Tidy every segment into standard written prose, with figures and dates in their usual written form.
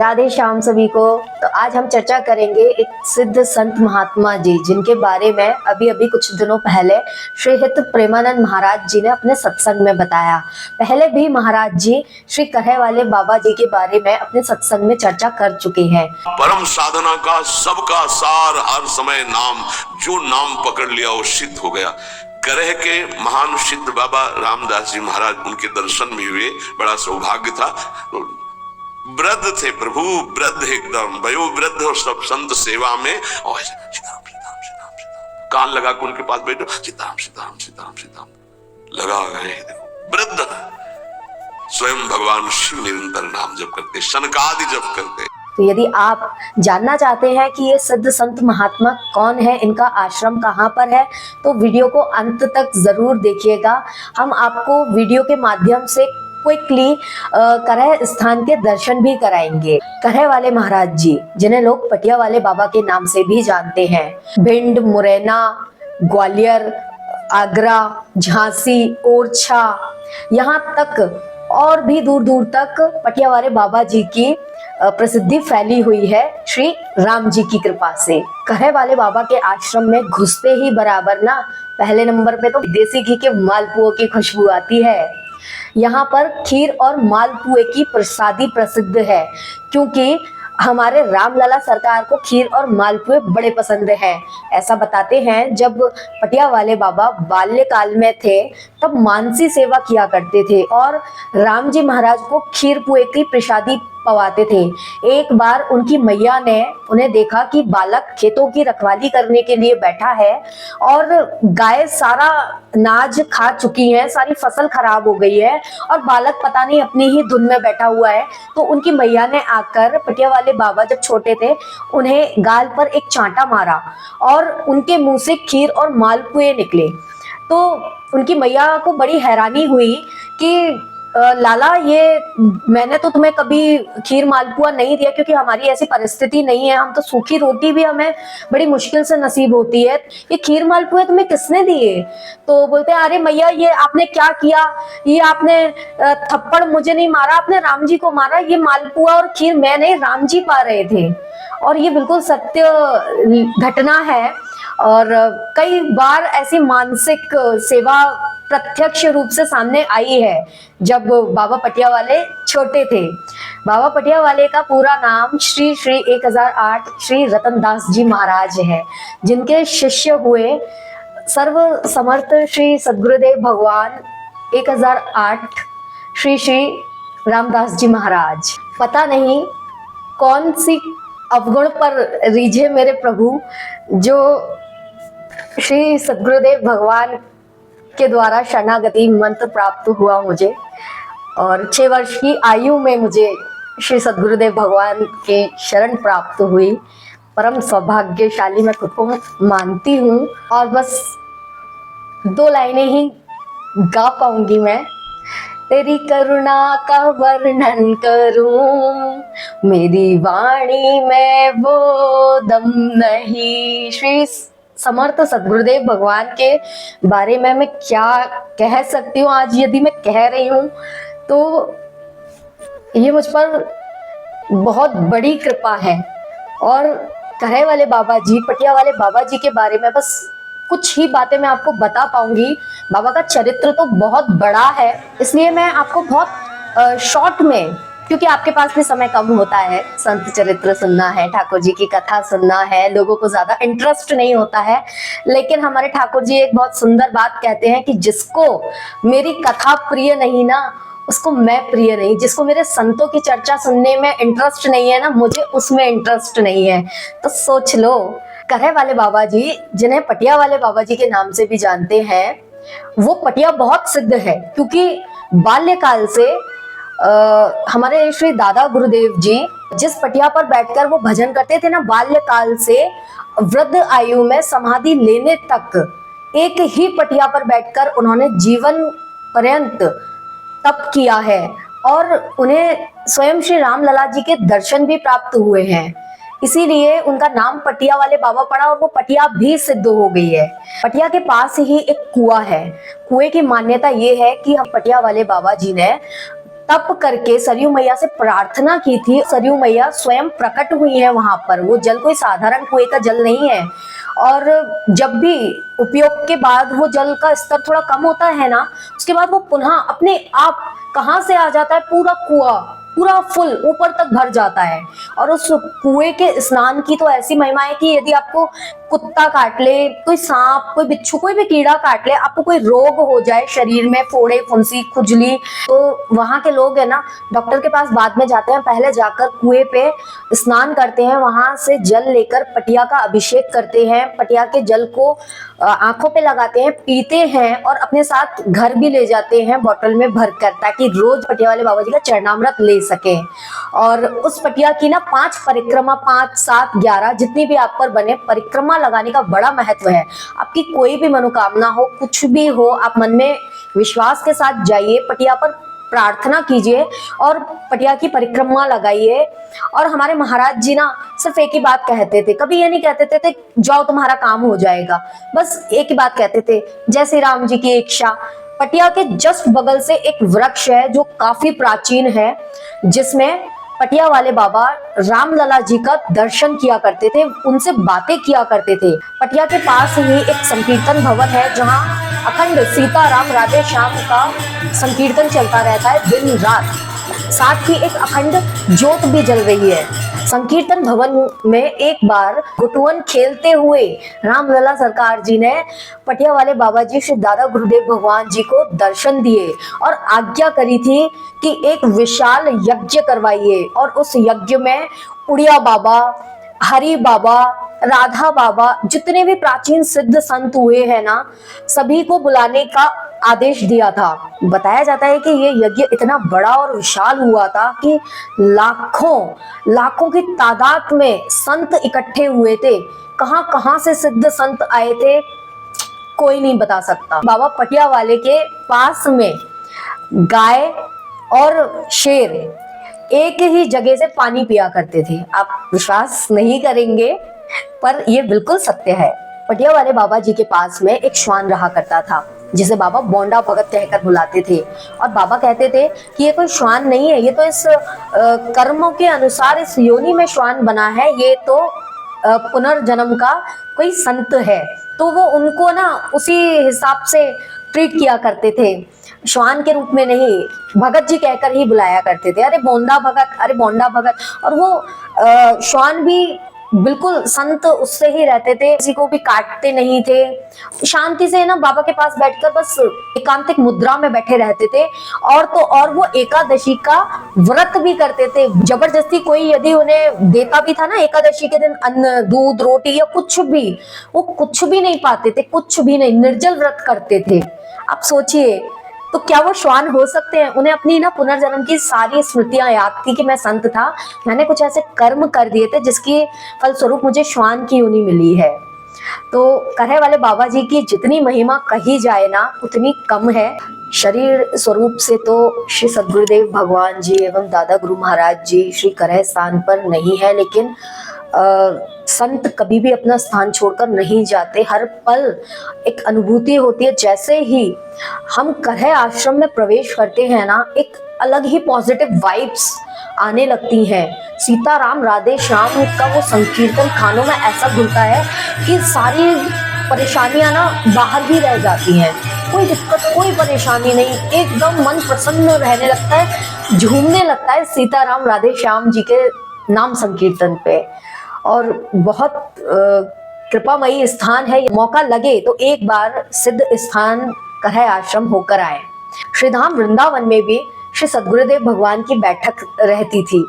राधे श्याम सभी को। तो आज हम चर्चा करेंगे एक सिद्ध संत महात्मा जी, जिनके बारे में अभी अभी कुछ दिनों पहले श्री हित प्रेमानंद महाराज जी ने अपने सत्संग में बताया। पहले भी महाराज जी श्री कहे वाले बाबा जी के बारे में अपने सत्संग में चर्चा कर चुके हैं। परम साधना का सबका सार, हर समय नाम, जो नाम पकड़ लिया वो सिद्ध हो गया। करह के महान सिद्ध बाबा रामदास जी महाराज, उनके दर्शन भी हुए, बड़ा सौभाग्य था। वृद्ध थे प्रभु, वृद्ध एकदम वयो वृद्ध, और सब संत सेवा में और सीताराम सीताराम सीताराम सीताराम कान लगा के उनके पास बैठो, सीताराम सीताराम सीताराम सीताराम लगा गए। देखो वृद्ध स्वयं भगवान शिव निरंतर नाम जप करते, शनकादि जप करते। तो यदि आप जानना चाहते हैं कि ये सिद्ध संत महात्मा कौन है, इनका आश्रम कहाँ पर है, तो वीडियो को अंत तक जरूर देखिएगा। हम आपको वीडियो के माध्यम से क्विकली करह स्थान के दर्शन भी कराएंगे। करह वाले महाराज जी, जिन्हें लोग पटिया वाले बाबा के नाम से भी जानते हैं, भिंड, मुरैना, ग्वालियर, आगरा, झांसी, ओरछा, यहाँ तक और भी दूर दूर तक पटिया वाले बाबा जी की प्रसिद्धि फैली हुई है श्री राम जी की कृपा से। करह वाले बाबा के आश्रम में घुसते ही बराबर ना पहले नंबर पे तो देसी घी के मालपुओं की खुशबू आती है। यहाँ पर खीर और मालपुए की प्रसादी प्रसिद्ध है, क्योंकि हमारे रामलला सरकार को खीर और मालपुए बड़े पसंद हैं। ऐसा बताते हैं, जब पटिया वाले बाबा बाल्यकाल में थे तब मानसी सेवा किया करते थे और राम जी महाराज को खीर पुए की प्रसादी पवाते थे। एक बार उनकी मैया ने उन्हें देखा कि बालक खेतों की रखवाली करने के लिए बैठा है और गाय सारा अनाज खा चुकी है, सारी फसल खराब हो गई है और बालक पता नहीं अपनी ही धुन में बैठा हुआ है। तो उनकी मैया ने आकर, पटिया वाले बाबा जब छोटे थे, उन्हें गाल पर एक चांटा मारा और उनके मुंह से खीर और मालपुए निकले। तो उनकी मैया को बड़ी हैरानी हुई कि लाला, ये मैंने तो तुम्हें कभी खीर मालपुआ नहीं दिया, क्योंकि हमारी ऐसी परिस्थिति नहीं है, हम तो सूखी रोटी भी हमें बड़ी मुश्किल से नसीब होती है, ये खीर मालपुए तुम्हें किसने दिए? तो बोलते हैं, अरे मैया, ये आपने क्या किया, ये आपने थप्पड़ मुझे नहीं मारा, आपने राम जी को मारा। ये मालपुआ और खीर मैं नहीं, राम जी पा रहे थे। और ये बिल्कुल सत्य घटना है। और कई बार ऐसी मानसिक सेवा प्रत्यक्ष रूप से सामने आई है जब बाबा पटिया वाले छोटे थे। बाबा पटिया वाले का पूरा नाम श्री 1008 श्री रतनदास जी महाराज है, जिनके शिष्य हुए सर्व समर्थ श्री सद्गुरुदेव भगवान 1008 श्री श्री रामदास जी महाराज। पता नहीं कौन सी अवगुण पर रीझे मेरे प्रभु, जो श्री सद्गुरुदेव भगवान के द्वारा शरणागति मंत्र प्राप्त हुआ मुझे, और 6 वर्ष की आयु में मुझे श्री सद्गुरुदेव भगवान के शरण प्राप्त हुई। परम सौभाग्यशाली मैं खुद को मानती हूँ। और बस 2 लाइनें ही गा पाऊंगी मैं। तेरी करुणा का वर्णन करूं, मेरी वाणी में वो दम नहीं। श्री समर्थ सद्गुरुदेव भगवान के बारे में मैं क्या कह सकती हूँ। आज यदि मैं कह रही हूँ तो ये मुझ पर बहुत बड़ी कृपा है। और करह वाले बाबा जी, पटिया वाले बाबा जी के बारे में बस कुछ ही बातें मैं आपको बता पाऊंगी। बाबा का चरित्र तो बहुत बड़ा है, इसलिए मैं आपको बहुत शॉर्ट में, क्योंकि आपके पास भी समय कम होता है, संत चरित्र सुनना है, ठाकुर जी की कथा सुनना है, लोगों को ज्यादा इंटरेस्ट नहीं होता है। लेकिन हमारे ठाकुर जी एक बहुत सुंदर बात कहते हैं कि जिसको मेरी कथा प्रिय नहीं ना, उसको मैं प्रिय नहीं। जिसको मेरे संतों की चर्चा सुनने में इंटरेस्ट नहीं है ना, मुझे उसमें इंटरेस्ट नहीं है। तो सोच लो, करह वाले बाबा जी, जिन्हें पटिया वाले बाबा जी के नाम से भी जानते हैं, वो पटिया बहुत सिद्ध है, क्योंकि बाल्यकाल से हमारे श्री दादा गुरुदेव जी जिस पटिया पर बैठकर वो भजन करते थे ना, बाल्यकाल से वृद्ध आयु में समाधि लेने तक एक ही पटिया पर बैठकर उन्होंने जीवन पर्यंत तप किया है। और उन्हें स्वयं श्री रामलला जी के दर्शन भी प्राप्त हुए हैं, इसीलिए उनका नाम पटिया वाले बाबा पड़ा और वो पटिया भी सिद्ध हो गई है। पटिया के पास ही एक कुआं है। कुएं की मान्यता ये है कि हम पटिया वाले बाबा जी ने तप करके सरयू मैया से प्रार्थना की थी। सरयू मैया स्वयं प्रकट हुई है वहां पर। वो जल कोई साधारण कुएं का जल नहीं है। और जब भी उपयोग के बाद वो जल का स्तर थोड़ा कम होता है ना, उसके बाद वो पुनः अपने आप कहां से आ जाता है, पूरा कुआं पूरा फुल ऊपर तक भर जाता है। और उस कुएं के स्नान की तो ऐसी महिमा है कि यदि आपको कुत्ता काट ले, कोई सांप, कोई बिच्छू, कोई भी कीड़ा काट ले, आपको कोई रोग हो जाए शरीर में, फोड़े, फुंसी, खुजली, तो वहां के लोग है ना डॉक्टर के पास बाद में जाते हैं, पहले जाकर कुएं पे स्नान करते हैं, वहां से जल लेकर पटिया का अभिषेक करते हैं, पटिया के जल को आंखों पे लगाते हैं, पीते हैं और अपने साथ घर भी ले जाते हैं बोतल में भरकर, ताकि रोज पटिया वाले बाबा जी का चरणामृत ले सके। और उस पटिया की ना 5 परिक्रमा, 5, 7, 11 जितनी भी आप पर बने, परिक्रमा लगाने का बड़ा महत्व है। आपकी कोई भी मनोकामना हो, कुछ भी हो, आप मन में विश्वास के साथ जाइए, पटिया पर प्रार्थना कीजिए और पटिया की परिक्रमा लगाइए। और हमारे महाराज जी ना सिर्फ एक ही बात कहते थे, कभी ये नहीं कहते थे जाओ तुम्हारा काम हो जाएगा, बस एक ही बात कहते थे, जय श्री राम जी की इच्छा। पटिया के जस्ट बगल से एक वृक्ष है जो काफी प्राचीन है, जिसमें पटिया वाले बाबा रामलला जी का दर्शन किया करते थे, उनसे बातें किया करते थे। पटिया के पास ही एक संकीर्तन भवन है जहां अखंड सीताराम राधे श्याम का संकीर्तन चलता रहता है दिन रात। साथ ही एक अखंड ज्योत भी जल रही है। संकीर्तन भवन में एक बार गुटुवन खेलते हुए रामलला सरकार जी ने पटिया वाले बाबा जी श्री दादा गुरुदेव भगवान जी को दर्शन दिए और आज्ञा करी थी कि एक विशाल यज्ञ करवाइए। और उस यज्ञ में उड़िया बाबा, हरि बाबा, राधा बाबा, जितने भी प्राचीन सिद्ध संत हुए हैं ना, सभी को बुलाने का आदेश दिया था। बताया जाता है कि ये यज्ञ इतना बड़ा और विशाल हुआ था कि लाखों की तादाद में संत इकट्ठे हुए थे। कहां कहां से सिद्ध संत आए थे कोई नहीं बता सकता। बाबा पटिया वाले के पास में गाय और शेर एक ही जगह से पानी पिया करते थे। आप विश्वास नहीं करेंगे पर यह बिल्कुल सत्य है। पटिया वाले बाबा जी के पास में एक श्वान रहा करता था, जिसे बाबा बोंडा भगत कहकर बुलाते थे। और बाबा कहते थे कि ये कोई श्वान नहीं है, ये तो इस कर्मों के अनुसार इस योनि में श्वान बना है, ये तो पुनर्जन्म का कोई संत है। तो वो उनको ना उसी हिसाब से ट्रीट किया करते थे, श्वान के रूप में नहीं, भगत जी कहकर ही बुलाया करते थे। अरे बोंडा भगत, अरे बोंडा भगत। और वो श्वान भी बिल्कुल संत उससे ही रहते थे, किसी को भी काटते नहीं थे, शांति से ना बाबा के पास बैठकर बस एकांतिक मुद्रा में बैठे रहते थे। और तो और वो एकादशी का व्रत भी करते थे। जबरदस्ती कोई यदि उन्हें देता भी था ना एकादशी के दिन अन्न, दूध, रोटी या कुछ भी, वो कुछ भी नहीं पाते थे, कुछ भी नहीं, निर्जल व्रत करते थे। आप सोचिए, तो क्या वो श्वान हो सकते हैं? उन्हें अपनी ना पुनर्जन्म की सारी स्मृतियां याद थी कि मैं संत था, मैंने कुछ ऐसे कर्म कर दिए थे जिसके फलस्वरूप मुझे श्वान की योनि मिली है। तो करहे वाले बाबा जी की जितनी महिमा कही जाए ना उतनी कम है। शरीर स्वरूप से तो श्री सद्गुरुदेव भगवान जी एवं दादा गुरु महाराज जी श्री करह स्थान पर नहीं है, लेकिन संत कभी भी अपना स्थान छोड़कर नहीं जाते। हर पल एक अनुभूति होती है। जैसे ही हम करह आश्रम में प्रवेश करते हैं ना, एक अलग ही पॉजिटिव वाइब्स आने लगती हैं। सीताराम राधे श्याम का वो संकीर्तन खानों में ऐसा घुलता है कि सारी परेशानियां ना बाहर ही रह जाती हैं। कोई दिक्कत, कोई परेशानी नहीं, एकदम मन प्रसन्न रहने लगता है, झूमने लगता है सीताराम राधे श्याम जी के नाम संकीर्तन पे। और बहुत कृपामयी स्थान है। मौका लगे तो एक बार सिद्ध स्थान करह आश्रम होकर आए। श्रीधाम वृंदावन में भी श्री सद्गुरुदेव भगवान की बैठक रहती थी।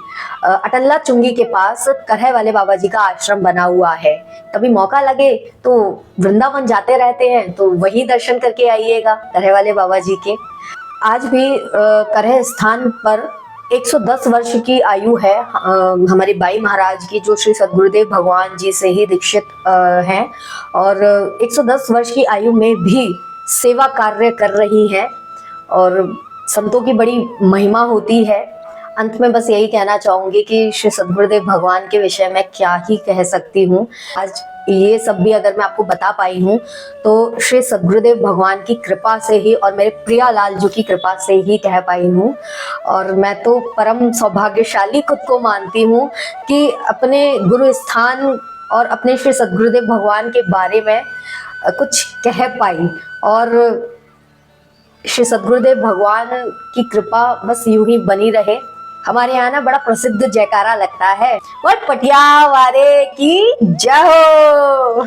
अटल्ला चुंगी के पास करह वाले बाबा जी का आश्रम बना हुआ है। कभी मौका लगे तो वृंदावन जाते रहते हैं, तो वही दर्शन करके आइएगा करह वाले बाबा जी के। आज भी करह स्थान पर 110 वर्ष की आयु है हमारे बाई महाराज की, जो श्री सद्गुरुदेव भगवान जी से ही दीक्षित हैं। और 110 वर्ष की आयु में भी सेवा कार्य कर रही हैं और संतों की बड़ी महिमा होती है। अंत में बस यही कहना चाहूंगी कि श्री सद्गुरुदेव भगवान के विषय में क्या ही कह सकती हूँ। आज ये सब भी अगर मैं आपको बता पाई हूँ तो श्री सद्गुरुदेव भगवान की कृपा से ही और मेरे प्रियालाल जी की कृपा से ही कह पाई हूँ। और मैं तो परम सौभाग्यशाली खुद को मानती हूँ कि अपने गुरु स्थान और अपने श्री सद्गुरुदेव भगवान के बारे में कुछ कह पाई। और श्री सद्गुरुदेव भगवान की कृपा बस यूं ही बनी रहे। हमारे यहाँ ना बड़ा प्रसिद्ध जयकारा लगता है, बट पटिया वाले की जय हो।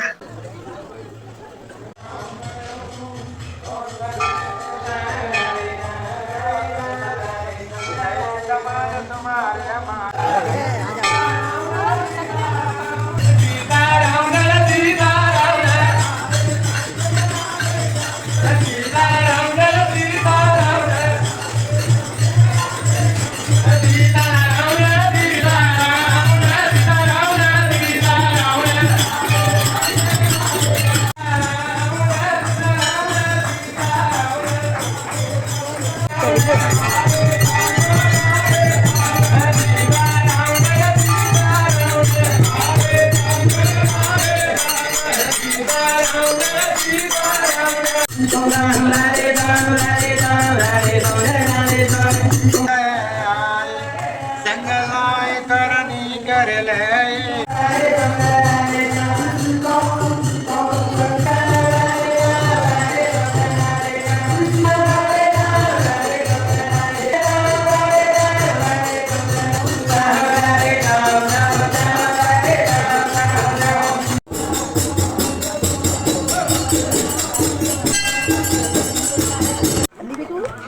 जंगलाय करनी कर ले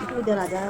itu udah ada.